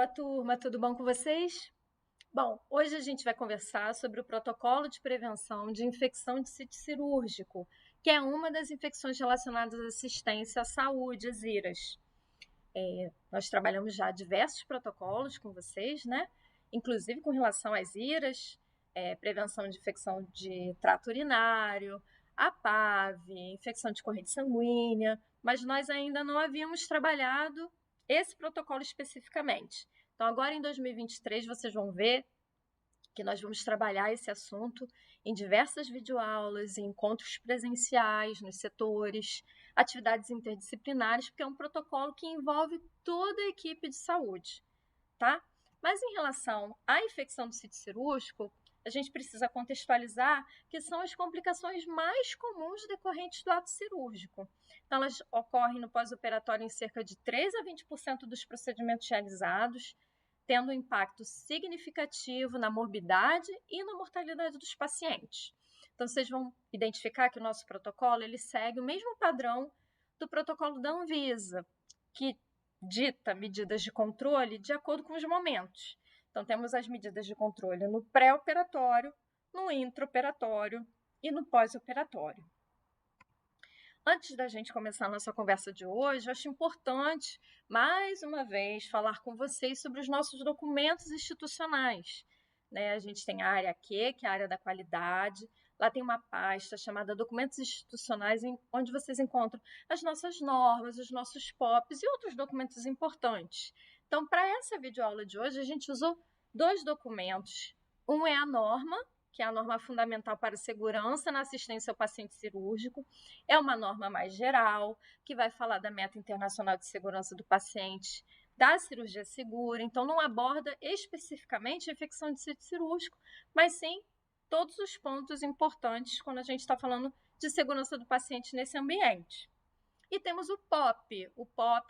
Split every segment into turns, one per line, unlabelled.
Olá, turma, tudo bom com vocês? Bom, hoje a gente vai conversar sobre o protocolo de prevenção de infecção de sítio cirúrgico, que é uma das infecções relacionadas à assistência à saúde, as IRAs. Nós trabalhamos já diversos protocolos com vocês, né? Inclusive com relação às IRAs, prevenção de infecção de trato urinário, a PAV, infecção de corrente sanguínea, mas nós ainda não havíamos trabalhado esse protocolo especificamente. Então, agora em 2023, vocês vão ver que nós vamos trabalhar esse assunto em diversas videoaulas, em encontros presenciais nos setores, atividades interdisciplinares, porque é um protocolo que envolve toda a equipe de saúde, tá? Mas em relação à infecção do sítio cirúrgico, a gente precisa contextualizar que são as complicações mais comuns decorrentes do ato cirúrgico. Então, elas ocorrem no pós-operatório em cerca de 3 a 20% dos procedimentos realizados, tendo um impacto significativo na morbidade e na mortalidade dos pacientes. Então, vocês vão identificar que o nosso protocolo ele segue o mesmo padrão do protocolo da Anvisa, que dita medidas de controle de acordo com os momentos. Então, temos as medidas de controle no pré-operatório, no intraoperatório e no pós-operatório. Antes da gente começar a nossa conversa de hoje, eu acho importante, mais uma vez, falar com vocês sobre os nossos documentos institucionais. A gente tem a área Q, que é a área da qualidade. Lá tem uma pasta chamada Documentos Institucionais, onde vocês encontram as nossas normas, os nossos POPs e outros documentos importantes. Então, para essa videoaula de hoje, a gente usou 2 documentos. Um é a norma, que é a norma fundamental para segurança na assistência ao paciente cirúrgico. É uma norma mais geral, que vai falar da meta internacional de segurança do paciente, da cirurgia segura, então não aborda especificamente a infecção de sítio cirúrgico, mas sim todos os pontos importantes quando a gente está falando de segurança do paciente nesse ambiente. E temos o POP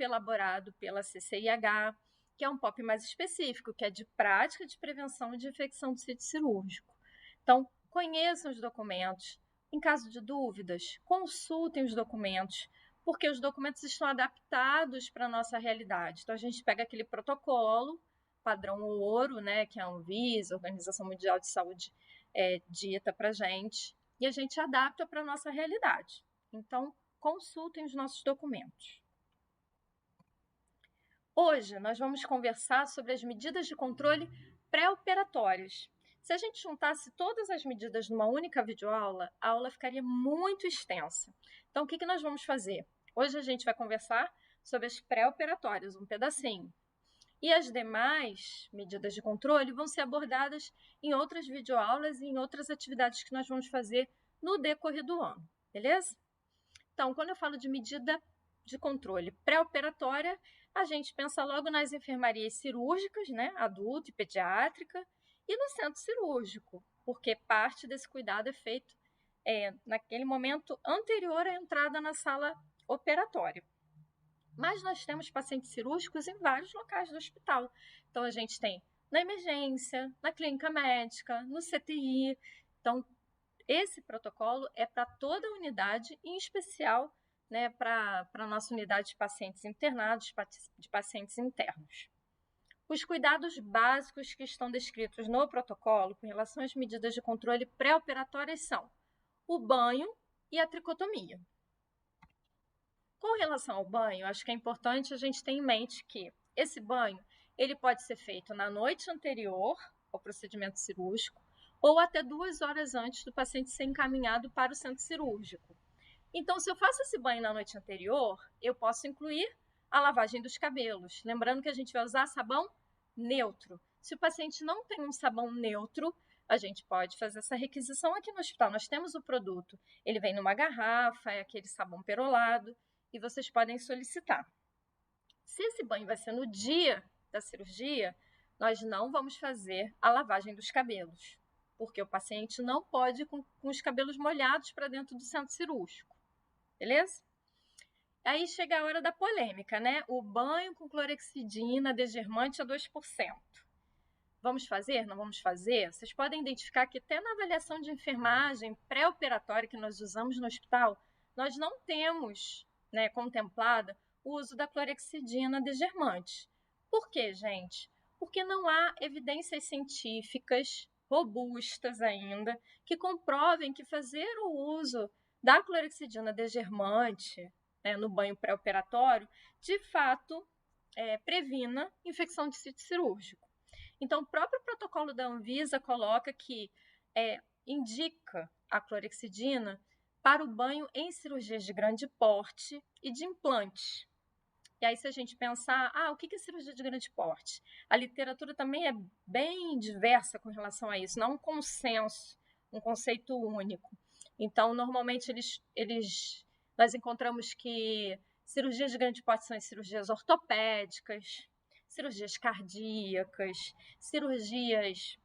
elaborado pela CCIH, que é um POP mais específico, que é de prática de prevenção de infecção do sítio cirúrgico. Então, conheçam os documentos. Em caso de dúvidas, consultem os documentos, porque os documentos estão adaptados para a nossa realidade. Então, a gente pega aquele protocolo, padrão ouro, né, que é a Anvisa, a Organização Mundial de Saúde, dita para a gente, e a gente adapta para a nossa realidade. Então, consultem os nossos documentos. Hoje, nós vamos conversar sobre as medidas de controle pré-operatórias. Se a gente juntasse todas as medidas numa única videoaula, a aula ficaria muito extensa. Então, o que nós vamos fazer? Hoje a gente vai conversar sobre as pré-operatórias, um pedacinho. E as demais medidas de controle vão ser abordadas em outras videoaulas e em outras atividades que nós vamos fazer no decorrer do ano, beleza? Então, quando eu falo de medida de controle pré-operatória, a gente pensa logo nas enfermarias cirúrgicas, né, adulto e pediátrica, e no centro cirúrgico, porque parte desse cuidado é feito naquele momento anterior à entrada na sala operatória. Mas nós temos pacientes cirúrgicos em vários locais do hospital. Então, a gente tem na emergência, na clínica médica, no CTI. Então, esse protocolo é para toda a unidade, em especial, né, para a nossa unidade de pacientes internados, de pacientes internos. Os cuidados básicos que estão descritos no protocolo com relação às medidas de controle pré-operatórias são o banho e a tricotomia. Com relação ao banho, acho que é importante a gente ter em mente que esse banho ele pode ser feito na noite anterior ao procedimento cirúrgico ou até 2 horas antes do paciente ser encaminhado para o centro cirúrgico. Então, se eu faço esse banho na noite anterior, eu posso incluir a lavagem dos cabelos. Lembrando que a gente vai usar sabão neutro. Se o paciente não tem um sabão neutro, a gente pode fazer essa requisição aqui no hospital. Nós temos o produto, ele vem numa garrafa, é aquele sabão perolado, e vocês podem solicitar. Se esse banho vai ser no dia da cirurgia, nós não vamos fazer a lavagem dos cabelos, porque o paciente não pode ir com os cabelos molhados para dentro do centro cirúrgico. Beleza? Aí chega a hora da polêmica, né? O banho com clorexidina desgermante a 2%. Vamos fazer? Não vamos fazer? Vocês podem identificar que até na avaliação de enfermagem pré-operatória que nós usamos no hospital, nós não temos, contemplada o uso da clorexidina desgermante. Por quê, gente? porque não há evidências científicas robustas ainda que comprovem que fazer o uso da clorexidina desgermante, né, no banho pré-operatório, de fato, previna infecção de sítio cirúrgico. Então, o próprio protocolo da Anvisa coloca que indica a clorexidina para o banho em cirurgias de grande porte e de implante. E aí, se a gente pensar, o que é cirurgia de grande porte? A literatura também é bem diversa com relação a isso, não um consenso, um conceito único. Então, normalmente, nós encontramos que cirurgias de grande porte são as cirurgias ortopédicas, cirurgias cardíacas, cirurgias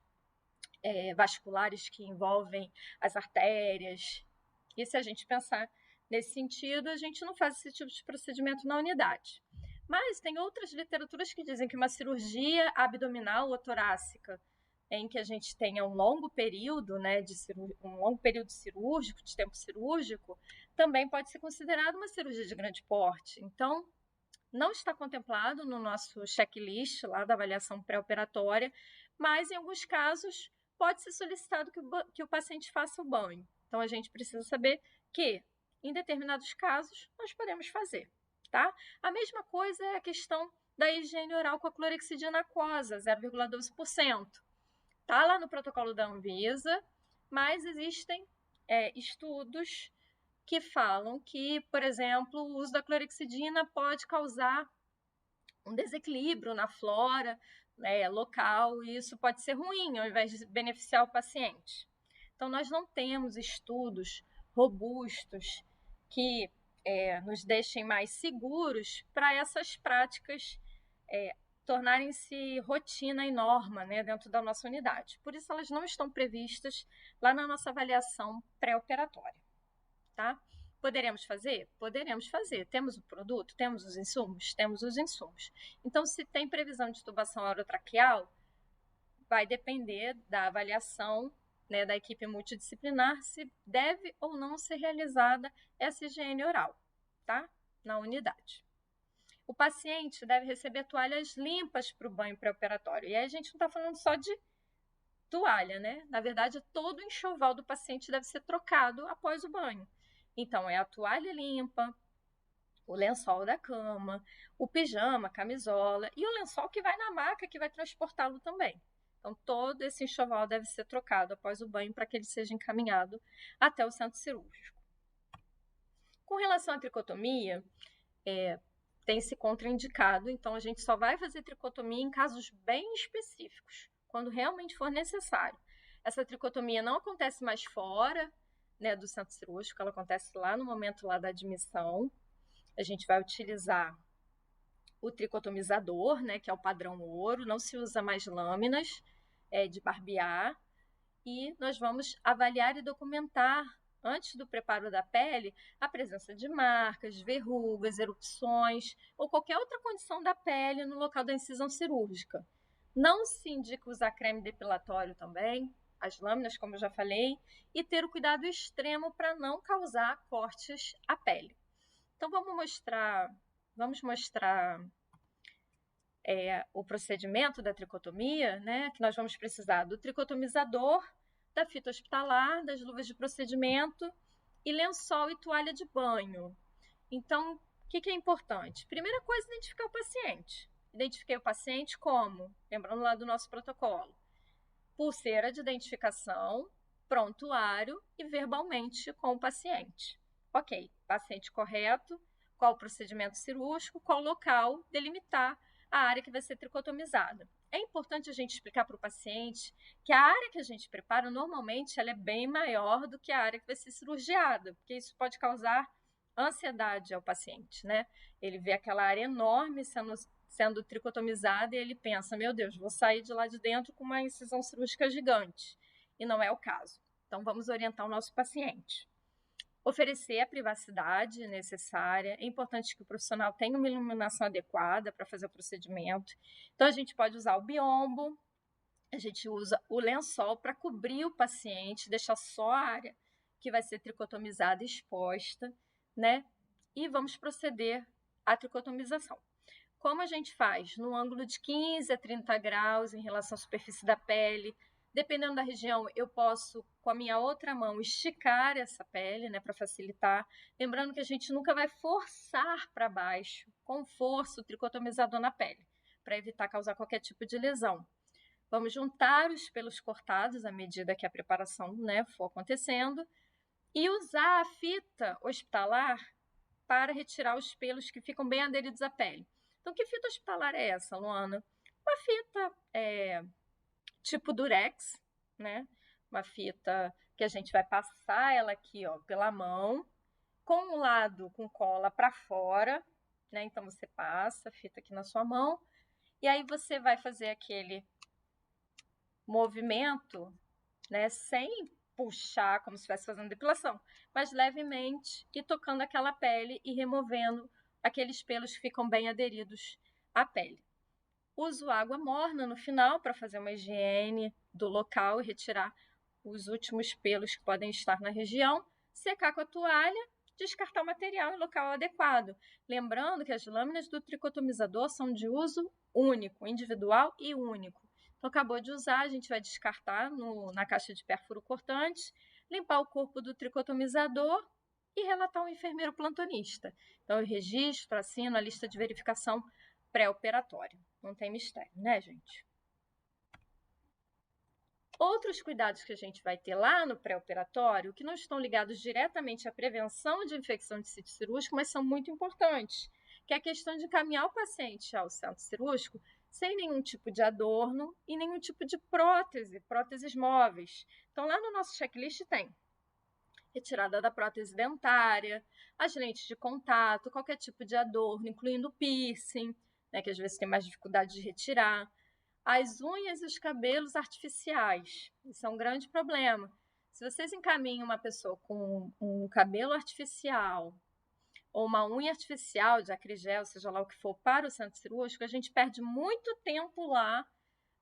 vasculares que envolvem as artérias. E se a gente pensar nesse sentido, a gente não faz esse tipo de procedimento na unidade. Mas tem outras literaturas que dizem que uma cirurgia abdominal ou torácica, em que a gente tenha um longo período, né, um longo período cirúrgico, de tempo cirúrgico, também pode ser considerado uma cirurgia de grande porte. Então, não está contemplado no nosso checklist lá da avaliação pré-operatória, mas em alguns casos pode ser solicitado que o paciente faça o banho. Então, a gente precisa saber que, em determinados casos, nós podemos fazer, tá? A mesma coisa é a questão da higiene oral com a clorexidina aquosa, 0,12%. Está lá no protocolo da Anvisa, mas existem estudos que falam que, por exemplo, o uso da clorexidina pode causar um desequilíbrio na flora local, e isso pode ser ruim, ao invés de beneficiar o paciente. Então, nós não temos estudos robustos que nos deixem mais seguros para essas práticas tornarem-se rotina e norma, né, dentro da nossa unidade. Por isso, elas não estão previstas lá na nossa avaliação pré-operatória, tá? Poderemos fazer? Poderemos fazer. Temos o produto? Temos os insumos? Temos os insumos. Então, se tem previsão de tubação orotraqueal, vai depender da avaliação, né, da equipe multidisciplinar se deve ou não ser realizada essa higiene oral, tá? Na unidade. O paciente deve receber toalhas limpas para o banho pré-operatório. E aí a gente não está falando só de toalha, né? Na verdade, todo o enxoval do paciente deve ser trocado após o banho. Então, é a toalha limpa, o lençol da cama, o pijama, a camisola e o lençol que vai na maca, que vai transportá-lo também. Então, todo esse enxoval deve ser trocado após o banho para que ele seja encaminhado até o centro cirúrgico. Com relação à tricotomia, tem se contraindicado, então a gente só vai fazer tricotomia em casos bem específicos, quando realmente for necessário. Essa tricotomia não acontece mais fora, né, do centro cirúrgico, ela acontece lá no momento lá da admissão. A gente vai utilizar o tricotomizador, né, que é o padrão ouro, não se usa mais lâminas de barbear, e nós vamos avaliar e documentar, antes do preparo da pele, a presença de marcas, verrugas, erupções ou qualquer outra condição da pele no local da incisão cirúrgica. Não se indica usar creme depilatório também, as lâminas, como eu já falei, e ter o cuidado extremo para não causar cortes à pele. Então, vamos mostrar o procedimento da tricotomia, né? Que nós vamos precisar do tricotomizador, da fita hospitalar, das luvas de procedimento e lençol e toalha de banho. Então, o que é importante? Primeira coisa, identificar o paciente. Identifiquei o paciente como? Lembrando lá do nosso protocolo. Pulseira de identificação, prontuário e verbalmente com o paciente. Ok, paciente correto, qual o procedimento cirúrgico, qual local, delimitar a área que vai ser tricotomizada. É importante a gente explicar para o paciente que a área que a gente prepara, normalmente, ela é bem maior do que a área que vai ser cirurgiada, porque isso pode causar ansiedade ao paciente, né? Ele vê aquela área enorme sendo tricotomizada e ele pensa, meu Deus, vou sair de lá de dentro com uma incisão cirúrgica gigante. E não é o caso. Então, vamos orientar o nosso paciente. Oferecer a privacidade necessária. É importante que o profissional tenha uma iluminação adequada para fazer o procedimento. Então, a gente pode usar o biombo, a gente usa o lençol para cobrir o paciente, deixar só a área que vai ser tricotomizada exposta, né? E vamos proceder à tricotomização. Como a gente faz? No ângulo de 15 a 30 graus em relação à superfície da pele. Dependendo da região, eu posso, com a minha outra mão, esticar essa pele, né, para facilitar. Lembrando que a gente nunca vai forçar para baixo, com força, o tricotomizador na pele, para evitar causar qualquer tipo de lesão. Vamos juntar os pelos cortados à medida que a preparação, né, for acontecendo e usar a fita hospitalar para retirar os pelos que ficam bem aderidos à pele. Então, que fita hospitalar é essa, Luana? Uma fita tipo durex, né? Uma fita que a gente vai passar ela aqui, ó, pela mão, com o lado com cola para fora, né? Então, você passa a fita aqui na sua mão e aí você vai fazer aquele movimento, né? Sem puxar, como se estivesse fazendo depilação, mas levemente e tocando aquela pele e removendo aqueles pelos que ficam bem aderidos à pele. Uso água morna no final para fazer uma higiene do local e retirar os últimos pelos que podem estar na região, secar com a toalha, descartar o material no local adequado. Lembrando que as lâminas do tricotomizador são de uso único, individual e único. Então, acabou de usar, a gente vai descartar na caixa de pérfuro cortante, limpar o corpo do tricotomizador e relatar ao enfermeiro plantonista. Então, eu registro, assino a lista de verificação pré-operatória. Não tem mistério, né, gente? Outros cuidados que a gente vai ter lá no pré-operatório, que não estão ligados diretamente à prevenção de infecção de sítio cirúrgico, mas são muito importantes, que é a questão de encaminhar o paciente ao centro cirúrgico sem nenhum tipo de adorno e nenhum tipo de próteses móveis. Então, lá no nosso checklist tem retirada da prótese dentária, as lentes de contato, qualquer tipo de adorno, incluindo piercing, né, que às vezes tem mais dificuldade de retirar, as unhas e os cabelos artificiais. Isso é um grande problema. Se vocês encaminham uma pessoa com um cabelo artificial ou uma unha artificial de acrigel, seja lá o que for, para o centro cirúrgico, a gente perde muito tempo lá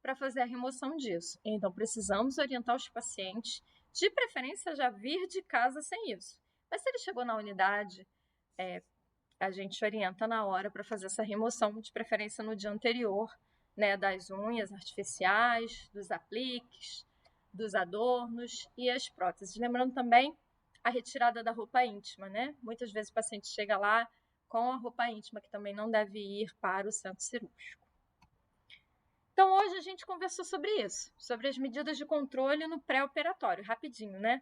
para fazer a remoção disso. Então, precisamos orientar os pacientes, de preferência já vir de casa sem isso. Mas se ele chegou na unidade, a gente orienta na hora para fazer essa remoção, de preferência no dia anterior, né, das unhas artificiais, dos apliques, dos adornos e as próteses. Lembrando também a retirada da roupa íntima, né? Muitas vezes o paciente chega lá com a roupa íntima, que também não deve ir para o centro cirúrgico. Então, hoje a gente conversou sobre isso, sobre as medidas de controle no pré-operatório, rapidinho, né?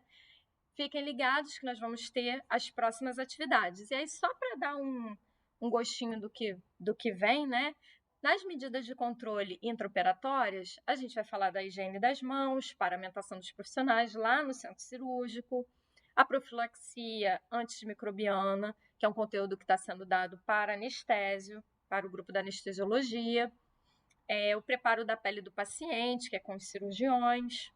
Fiquem ligados que nós vamos ter as próximas atividades. E aí, só para dar um gostinho do que vem, né? Nas medidas de controle intraoperatórias, a gente vai falar da higiene das mãos, paramentação dos profissionais lá no centro cirúrgico, a profilaxia antimicrobiana, que é um conteúdo que está sendo dado para anestésio, para o grupo da anestesiologia, o preparo da pele do paciente, que é com os cirurgiões,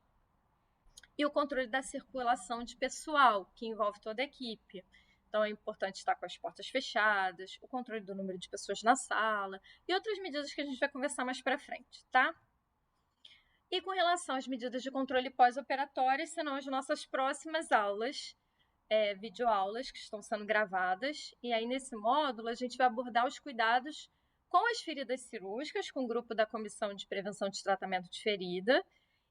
e o controle da circulação de pessoal, que envolve toda a equipe. Então, é importante estar com as portas fechadas, o controle do número de pessoas na sala e outras medidas que a gente vai conversar mais para frente, tá? E com relação às medidas de controle pós-operatórias, serão as nossas próximas aulas, videoaulas que estão sendo gravadas. E aí, nesse módulo, a gente vai abordar os cuidados com as feridas cirúrgicas, com o grupo da Comissão de Prevenção de Tratamento de Ferida,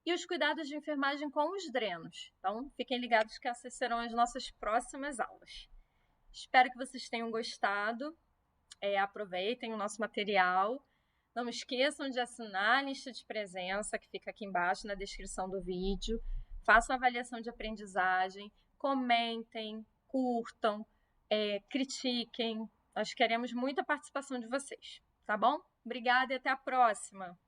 e os cuidados de enfermagem com os drenos. Então, fiquem ligados que essas serão as nossas próximas aulas. Espero que vocês tenham gostado. Aproveitem o nosso material. Não esqueçam de assinar a lista de presença, que fica aqui embaixo na descrição do vídeo. Façam avaliação de aprendizagem, comentem, curtam, critiquem. Nós queremos muita participação de vocês, tá bom? Obrigada e até a próxima!